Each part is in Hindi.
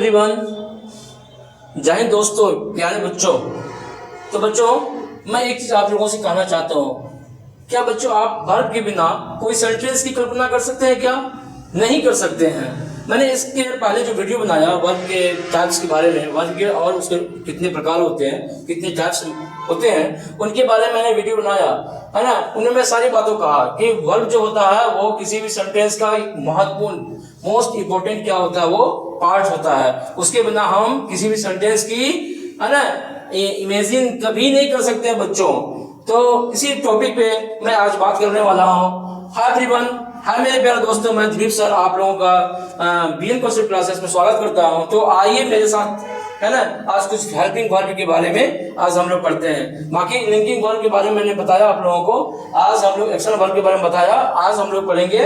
एवरीवन, जय हिंद दोस्तों, प्यारे बच्चों। तो बच्चों, मैं एक चीज आप लोगों से कहना चाहता हूँ। क्या बच्चों आप वर्ब के बिना कोई सेंटेंस की कल्पना कर सकते हैं? क्या नहीं कर सकते हैं? मैंने इसके पहले जो वीडियो बनाया वर्ब के टाइप्स के बारे में, वर्ब के और उसके कितने प्रकार होते हैं, कितने टाइप्स होते हैं, उनके बारे में मैंने वीडियो बनाया है ना। उनमें मैं सारी बातों कहा कि वर्ब जो होता है वो किसी भी सेंटेंस का महत्वपूर्ण मोस्ट इंपोर्टेंट क्या होता है, वो पार्ट होता है। उसके बिना हम किसी भी सेंटेंस की है ना इमेजिन कभी नहीं कर सकते हैं बच्चों। तो इसी टॉपिक पे मैं आज बात करने वाला हूँ। हाय एवरीवन, हाय मेरे प्यारे दोस्तों, मैं दिलीप सर आप लोगों का बीएन कॉन्सेप्ट क्लासेस में स्वागत करता हूँ। तो आइए मेरे साथ है ना आज कुछ हेल्पिंग वर्ब के बारे में आज हम लोग पढ़ते हैं। बाकी लिंकिंग वर्ब के बारे में मैंने बताया आप लोगों को, आज हम लोग एक्शन वर्ब के बारे में बताया। आज हम लोग पढ़ेंगे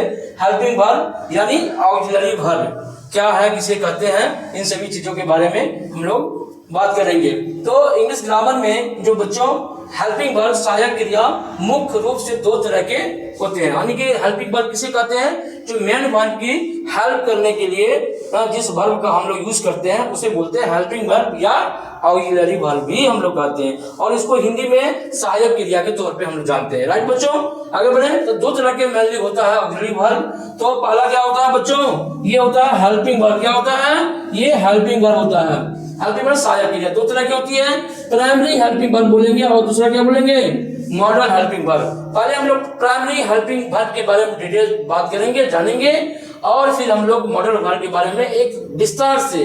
हेल्पिंग वर्ब यानी ऑक्सिलरी वर्ब क्या है, किसे कहते हैं, इन सभी चीजों के बारे में हम लोग बात करेंगे। तो इंग्लिश ग्रामर में जो बच्चों हेल्पिंग वर्ब सहायक क्रिया मुख्य रूप से दो तरह के होते हैं। यानी कि हेल्पिंग वर्ब किसे कहते हैं? जो मेन वर्ब की हेल्प करने के लिए जिस वर्ब का हम लोग यूज करते हैं उसे बोलते हैं हेल्पिंग वर्ब या ऑक्सिलरी वर्ब भी हम लोग कहते हैं। और इसको हिंदी में सहायक क्रिया के तौर पे हम लोग जानते हैं। राइट बच्चों, आगे बढ़े। तो दो तरह के मेनली होता है ऑक्सिलरी वर्ब। तो पहला क्या होता है बच्चों? ये होता है हेल्पिंग वर्ब। क्या होता है? ये हेल्पिंग वर्ब होता है। हेल्पिंग वर्ब सहायक क्रिया दो तरह की होती है, प्राइमरी हेल्पिंग वर्ब बोलेंगे और दूसरा क्या बोलेंगे? Model helping verb. पहले हम लोग प्राइमरी हेल्पिंग वर्ब के बारे में डिटेल बात करेंगे, जानेंगे, और फिर हम लोग मॉडल वर्ब के बारे में एक विस्तार से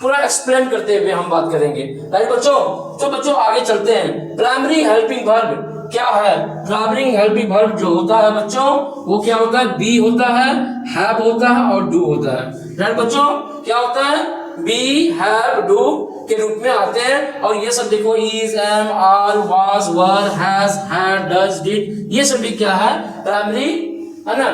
पूरा एक्सप्लेन करते हुए हम बात करेंगे। राइट बच्चों, तो बच्चों आगे चलते हैं। प्राइमरी हेल्पिंग वर्ब क्या है? प्राइमरी हेल्पिंग वर्ब जो होता है बच्चों वो क्या होता है? बी होता है, हैव होता है और डू होता है। राइट बच्चों, क्या होता है? बी, हैव, डू के रूप में आते हैं। और ये सब देखो is, am, are, was, were, has, had, does, did, ये सभी क्या है? प्राइमरी है ना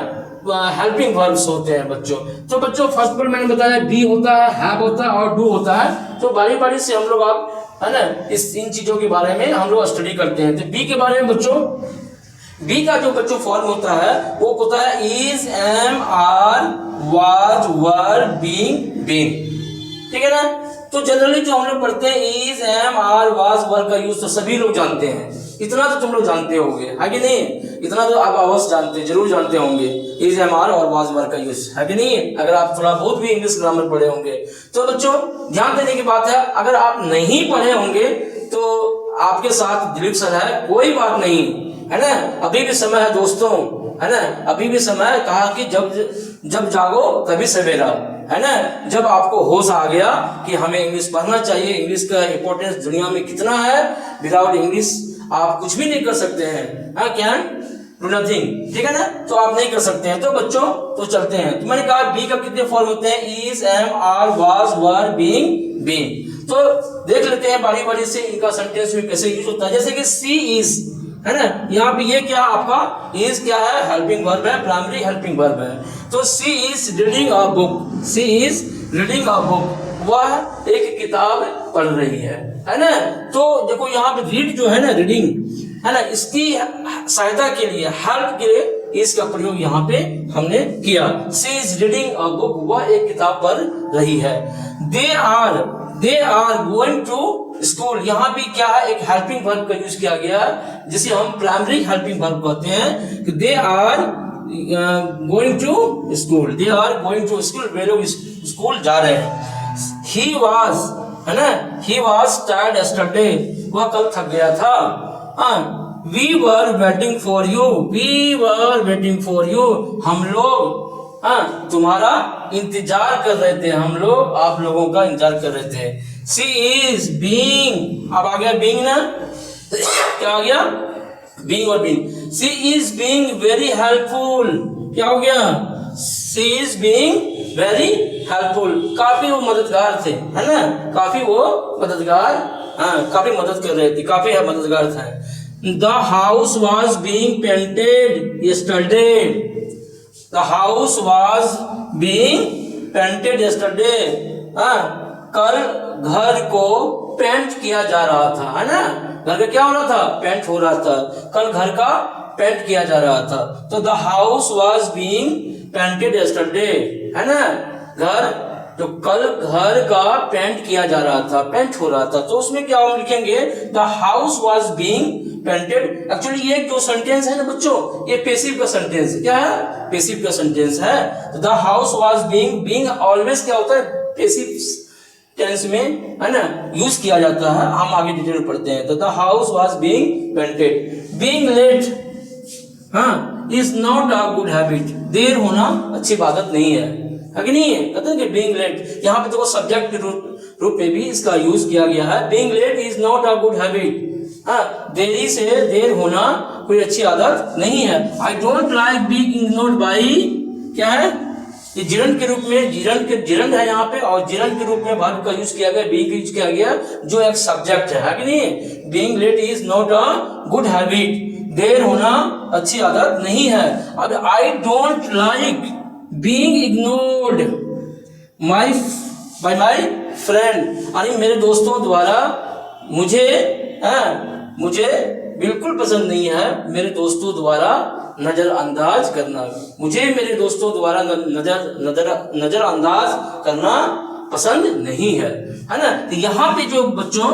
हेल्पिंग वर्ब्स होते हैं बच्चों। तो बच्चों फर्स्ट पर मैंने बताया बी होता है, हैव होता है और डू होता है। तो बारी बारी से हम लोग आप है ना इन चीजों के बारे में हम लोग स्टडी करते हैं। तो बी के बारे में बच्चों, बी का जो बच्चों फॉर्म होता है वो होता है is, am, are, was, were, being, been. ठीक है ना। तो जनरली जो हम लोग पढ़ते हैं इज, एम, आर, वाज, वर का यूज तो सभी लोग जानते हैं। इतना तो तुम लोग जानते होंगे, है कि नहीं? इतना तो आप अवश्य जानते, जरूर जानते होंगे इज, एम, आर और वाज, वर का यूज, है कि नहीं? अगर आप थोड़ा बहुत भी इंग्लिश ग्रामर पढ़े होंगे तो बच्चों ध्यान देने की बात है। अगर आप नहीं पढ़े होंगे तो आपके साथ दिलीप सर है, कोई बात नहीं, है ना। अभी भी समय है दोस्तों, है ना। अभी भी समय है। कहा कि जब जागो तभी सवेरा, है ना। जब आपको होश आ गया कि हमें इंग्लिश पढ़ना चाहिए, इंग्लिश का इंपॉर्टेंस दुनिया में कितना है, विदाउट इंग्लिश आप कुछ भी नहीं कर सकते हैं। कैन डू नथिंग, ठीक है ना। तो आप नहीं कर सकते हैं। तो बच्चों तो चलते हैं। तो मैंने कहा बी का कितने फॉर्म होते हैं? Is, am, are, was, were, being, been. तो देख लेते हैं बारी बारी से इनका सेंटेंस में कैसे यूज होता है। जैसे कि सी इज, है ना, यहाँ पे ये क्या आपका इज क्या है? हेल्पिंग वर्ब है, प्राइमरी हेल्पिंग वर्ब है। तो she is reading a book, she is reading a book, वह एक किताब पढ़ रही है ना। तो देखो यहाँ पे रीड जो है ना, रीडिंग है ना, इसकी सहायता के लिए, हेल्प के लिए इसका प्रयोग यहाँ पे हमने किया। She is reading a book, वह एक किताब पढ़ रही है। They are going to school, यहाँ भी क्या है? एक हेल्पिंग वर्ब का यूज किया गया है जिसे हम प्राइमरी हेल्पिंग वर्ब कहते हैं कि they are going to school, they are going to school, वे लोग स्कूल जा रहे हैं। ही वॉज, है ना, ही वॉज टायर्ड यस्टरडे, वह कल थक गया था। We were waiting for you, we were waiting for you, हम लोग तुम्हारा इंतजार कर रहे थे, हम लोग आप लोगों का इंतजार कर रहे थे। सी इज बीइंग, अब आ गया बीइंग ना, क्या आ गया? बीइंग और being. She is being very helpful, क्या हो गया? She is being very helpful, काफी वो मददगार थे, है ना, काफी वो मददगार, काफी मदद कर रहे थे, काफी मददगार थे। The house was being painted yesterday, The house was being painted yesterday. कल घर को पेंट किया जा रहा था, है ना। घर का क्या हो रहा था? पेंट हो रहा था। कल घर का पेंट किया जा रहा था। तो the house was being painted yesterday, है ना, घर तो कल घर का पेंट किया जा रहा था, पेंट हो रहा था, तो उसमें क्या हम लिखेंगे, the house was being painted. Actually ये जो सेंटेंस है ना बच्चों, ये पैसिव का सेंटेंस है। क्या है? पैसिव का सेंटेंस है। तो the house was being, being always क्या होता है, पैसिव टेंस में, है ना, यूज किया जाता है। हम आगे डिटेल पढ़ते हैं। तो the house was being painted. Being late, हाँ, is not a good habit. देर होना अच्छी आदत नहीं है कि नहीं है? कहते हैं कि बीइंग लेट, यहाँ पे देखो सब्जेक्ट के रूप में भी इसका यूज किया गया है। Being late is not a good habit. हाँ, देरी से, देर होना कोई अच्छी आदत नहीं है। आई don't like being ignored by, क्या है, ये जिरंड के रूप में, जिरंड है यहाँ पे, और जिरंड के रूप में वर्ब का यूज किया गया, बीइंग यूज किया गया, जो एक सब्जेक्ट है कि नहीं? Being late is not a good habit. देर होना अच्छी आदत नहीं है। अब I don't like being ignored by my friend, यानी मेरे दोस्तों द्वारा मुझे बिल्कुल पसंद नहीं है मेरे दोस्तों द्वारा नजरअंदाज करना। मुझे मेरे दोस्तों द्वारा नजरअंदाज करना पसंद नहीं है ना? तो यहाँ पे जो बच्चों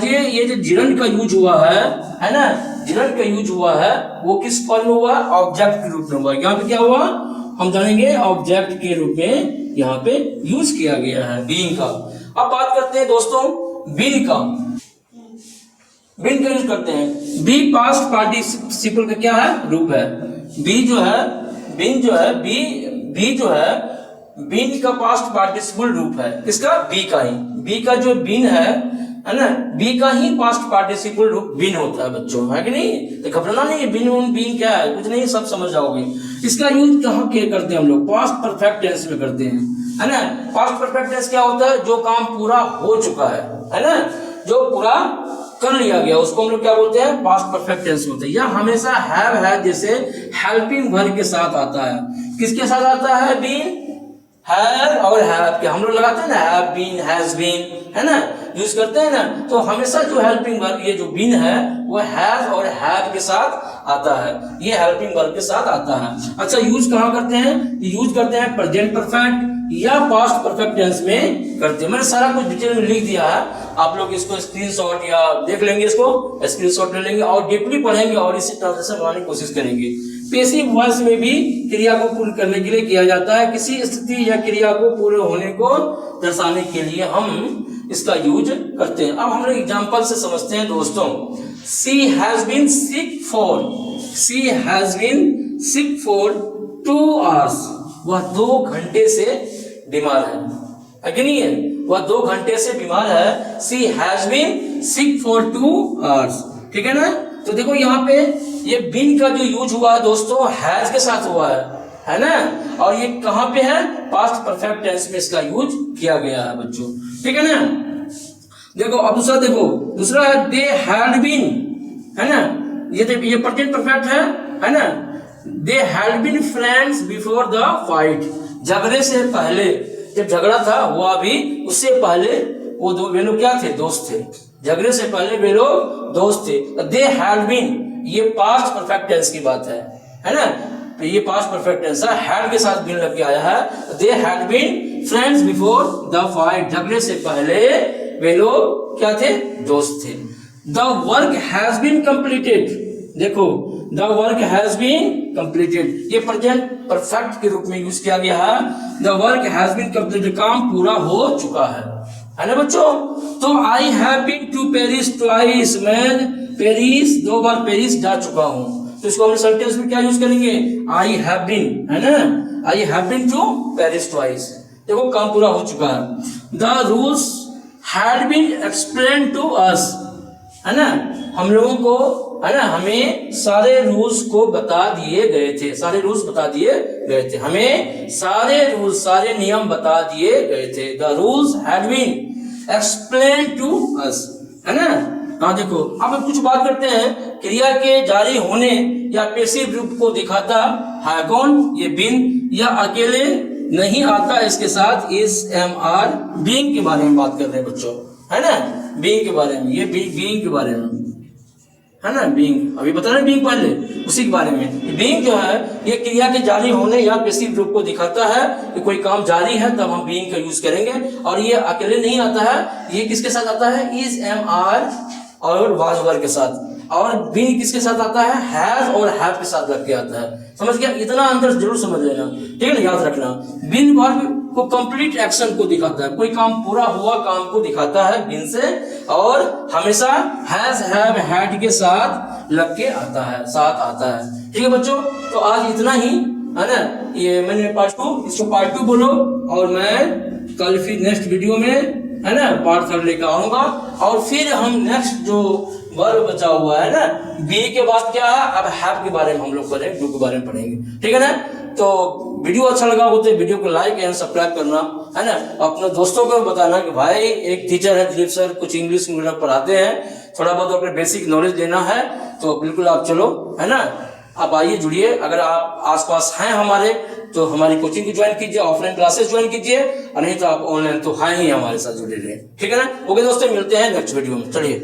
ये जो जिरंड का यूज हुआ है ना, जिरंड का यूज हुआ है, वो किस फॉर्म में हुआ? ऑब्जेक्ट के रूप में हुआ। यहाँ पे क्या हुआ हम जानेंगे, ऑब्जेक्ट के रूप में यहाँ पे यूज किया गया है बीइंग का। अब बात करते हैं दोस्तों बीन का। बीन का यूज करते हैं। बी पास्ट पार्टिसिपल का क्या है? रूप है। बी जो है, बीन जो है, बी जो है, बीन का पास्ट पार्टिसिपल रूप है। किसका? बी का ही। बी का जो बीन है ना, बी का ही पास्ट पार्टिसिपल रूप बीन होता है बच्चों, है कि नहीं? तो घबराना नहीं, बीन क्या है, कुछ नहीं, सब समझ जाओगे। इसका यूज कहाँ के करते हैं हम लोग? पास्ट परफेक्ट टेंस में करते हैं, है ना? पास्ट परफेक्ट टेंस क्या होता है? जो काम पूरा हो चुका है ना, जो पूरा कर लिया गया, उसको हम लोग क्या बोलते हैं? पास्ट परफेक्ट टेंस होता है। यह हमेशा हैव है जैसे हेल्पिंग वर्ब के साथ आता है। किसके साथ आता है? बीन, हैव और हैव के हम लोग लगाते हैं ना, हैव बीन, हैज बीन, है ना, यूज करते हैं ना। तो हमेशा जो हेल्पिंग वर्ब, ये जो बीन है, वो हैव और हैव के साथ आता है। ये हेल्पिंग वर्ब के साथ आता है। अच्छा, यूज कहाँ करते हैं? यूज करते हैं प्रेजेंट परफेक्ट या पास्ट परफेक्ट टेंस में करते हैं। मैंने सारा कुछ डिटेल में लिख दिया है, आप लोग इसको स्क्रीनशॉट या देख लेंगे, इसको स्क्रीनशॉट ले लेंगे और डीपली पढ़ेंगे और इसे ट्रांसलेशन बनाने की कोशिश करेंगे। पैसिव वॉइस में भी क्रिया को पूर्ण करने के लिए किया जाता है। किसी स्थिति या क्रिया को पूर्ण होने को दर्शाने के लिए हम इसका यूज करते हैं। अब हम लोग एग्जाम्पल से समझते हैं दोस्तों। She has been sick for 2 hours। वह 2 घंटे से बीमार है कि नहीं है? वह 2 घंटे से बीमार है। She has been sick for 2 hours। ठीक है ना? तो देखो यहाँ पे ये बीन का जो यूज हुआ है दोस्तों, हैज के साथ हुआ है ना, और ये कहाँ पे है? पास्ट परफेक्ट टेंस में इसका यूज किया गया है बच्चों। ठीक है ना? देखो अब दूसरा, देखो दूसरा है दे हैड बीन, है ना, ये प्रेजेंट परफेक्ट है ना। They had been friends before the fight. झगड़े से पहले, जब झगड़ा था हुआ भी, उससे पहले वे लोग क्या थे? दोस्त थे। झगड़े से पहले वे लोग दोस्त थे। दे हैड बीन, ये पास्ट परफेक्ट टेंस की बात है ना? तो ये पास्ट परफेक्ट टेंस है, हैड के साथ बीन लग के आया है। They had been friends before the fight. झगड़े से पहले वे लोग क्या थे? दोस्त थे। The work has been completed. देखो, the work has been completed, ये प्रेजेंट परफेक्ट के रूप में यूज किया गया है। The work has been completed, काम पूरा हो चुका है ना बच्चों? तो I have been to Paris twice, मैं पेरिस 2 बार पेरिस जा चुका हूं। तो इसको हम सेंटेंस में क्या यूज करेंगे? आई हैव बीन, है ना, I have been to Paris twice. देखो काम पूरा हो चुका है। The rules had been explain to us, है ना, हम लोगों को, है ना, हमें सारे रूल्स को बता दिए गए थे। सारे रूल्स बता दिए गए थे, हमें सारे रूल्स, सारे नियम बता दिए गए थे। The rules had been explain to us, है ना। हाँ देखो, अब हम कुछ बात करते हैं क्रिया के जारी होने या पैसिव रूप को दिखाता है कौन? ये बीन, या अकेले नहीं आता इसके साथ इस MR बीइंग के बारे में बात कर रहे हैं बच्चों, है ना, बीइंग के बारे में, ये बीइंग के बारे में। है ना, बीइंग, अभी बता रहे बीइंग पहले, उसी के बारे में। बीइंग जो है ये क्रिया के जारी होने या पैसिव रूप को दिखाता है कि कोई काम जारी है, तब हम बीइंग का यूज करेंगे। और ये अकेले नहीं आता है, ये किसके साथ आता है, इज, एम, आर और वाज वर्ग के साथ। और बीइंग किसके साथ आता है, हैज और हैव के साथ लग के आता है। समझ गया, इतना अंतर जरूर समझ लेना, ठीक है ना, याद रखना। बीइंग वर्ब को कंप्लीट एक्शन को दिखाता है, कोई काम पूरा हुआ काम को दिखाता है बीइंग से, और हमेशा हैज, हैव, हैड के साथ लग के आता है, साथ आता है। ठीक है बच्चों, तो आज इतना ही है ना, ये मैंने पार्ट 2, इसको पार्ट 2 बोलो, और मैं कल फिर नेक्स्ट वीडियो में है ना पार्ट 3 लेकर आऊंगा। और फिर हम नेक्स्ट जो वर्ब बचा हुआ है ना, बी के बाद क्या है, अब हैव के बारे में हम लोग पढ़ेंगे, डू के बारे में पढ़ेंगे, ठीक है ना। तो वीडियो अच्छा लगा हो तो वीडियो को लाइक एंड सब्सक्राइब करना, है ना। अपने दोस्तों को बताना कि भाई एक टीचर है दिलीप सर, कुछ इंग्लिश मीडियम पढ़ाते हैं, थोड़ा बहुत अपने बेसिक नॉलेज लेना है तो बिल्कुल आप चलो, है ना। आप आइए, जुड़िए। अगर आप आसपास हैं हमारे तो हमारी कोचिंग को ज्वाइन कीजिए, ऑफलाइन क्लासेस ज्वाइन कीजिए, और नहीं तो आप ऑनलाइन तो हैं ही हमारे साथ जुड़े रहे, ठीक है ना। ओके दोस्तों, मिलते हैं नेक्स्ट वीडियो में, चलिए।